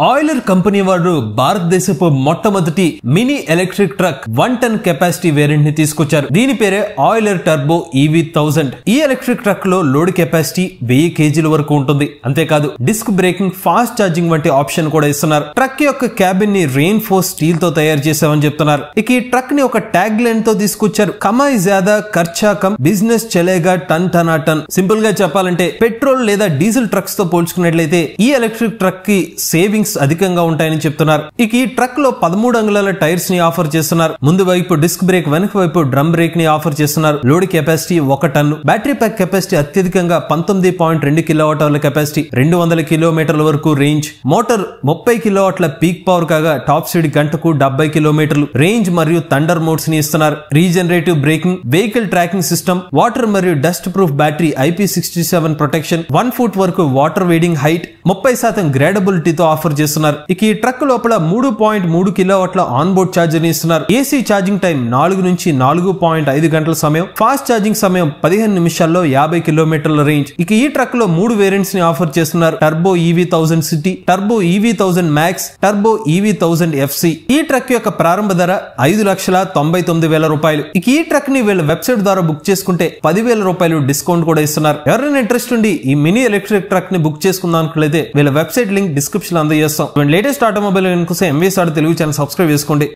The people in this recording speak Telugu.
ఆయిలర్ కంపెనీ వారు భారతదేశపు మొట్టమొదటి mini electric truck 1 ton capacity variant ని తీసుకొచ్చారు. దీని పేరే ఆయిలర్ టర్బో EV1000. ఈ ఎలక్ట్రిక్ ట్రక్ లో లోడ్ కెపాసిటీ 1000 kg వరకు ఉంటుంది. అంతేకాదు డిస్క్ బ్రేకింగ్, ఫాస్ట్ ఛార్జింగ్ వంటి ఆప్షన్ కూడా ఇస్తున్నారు. ట్రక్ యొక్క క్యాబిన్ ని రెయిన్ఫోర్స్ స్టీల్ తో తయారు చేశామని చెప్తున్నారు. ఇక ఈ ట్రక్ ని ఒక ట్యాగ్ లైన్ తో తీసుకొచ్చారు. కమాయి జ్యాదా ఖర్చా కమ్, బిజినెస్ చలేగా టన్ టనా టన్. సింపుల్ గా చెప్పాలంటే పెట్రోల్ లేదా డీజిల్ ట్రక్స్ తో పోల్చుకున్నట్లయితే ఈ ఎలక్ట్రిక్ ట్రక్ కి సేవింగ్స్ అధికంగా ఉంటాయని చెప్తున్నారు. ఇక ఈ ట్రక్ లో 13 అంగుళాల టైర్స్ ని ఆఫర్ చేస్తున్నారు. ముందు వైపు డిస్క్ బ్రేక్, వెనక వైపు డ్రమ్ బ్రేక్ ని ఆఫర్ చేస్తున్నారు. Load capacity 1 ton. Battery pack capacity అత్యధికంగా 19.2 కిలోవాట్ల కెపాసిటీ, 200 కిలోమీటర్ల వరకు రేంజ్. మోటార్ 30 కిలోవాట్ల పీక్ పవర్ కాగా టాప్ స్పీడ్ గంటకు 70 కిలోమీటర్లు రేంజ్ మరియు థండర్ మోడ్స్ ని ఇస్తున్నారు. Regenerative braking, vehicle tracking system, water మరియు dust proof battery, IP67 protection, 1 foot వరకు వాటర్ వేడింగ్ హైట్, 30% గ్రేడబిలిటీతో ఆఫర్ చేస్తున్నారు. ఇక ఈ ట్రక్ లోపల 3.3 కిలోవాట్ల ఆన్ బోర్డ్ ఛార్జర్ ని ఇస్తున్నారు. ఏసీ ఛార్జింగ్ టైం 4 నుంచి 4.5 గంటల సమయం, ఫాస్ట్ ఛార్జింగ్ సమయం 15 నిమిషాల్లో 50 కిలోమీటర్ల రేంజ్. ఇక ఈ ట్రక్ లో 3 వేరియంట్స్ ని ఆఫర్ చేస్తున్నారు. Turbo EV1000 city, turbo EV1000 max, turbo EV1000 FC. ఈ ట్రక్ యొక్క ప్రారంభ ధర 5,99,000 రూపాయలు. ఇక ఈ ట్రక్ ని వీళ్ళ వెబ్సైట్ ద్వారా బుక్ చేసుకుంటే 10,000 రూపాయలు డిస్కౌంట్ కూడా ఇస్తున్నారు. ఎవరైనా ఇంట్రెస్ట్ ఉండి ఈ మినీ ఎలక్ట్రిక్ ట్రక్ ని బుక్ చేసుకుందాం అనుకున్నట్లయితే వీళ్ళ వెబ్సైట్ లింక్ డిస్క్రిప్షన్ లో అందజేస్తాం. లేటెస్ట్ ఆటోమొబైల్ కోసం MVS తెలుగు ఛానల్ సబ్స్క్రైబ్ చేసుకోండి.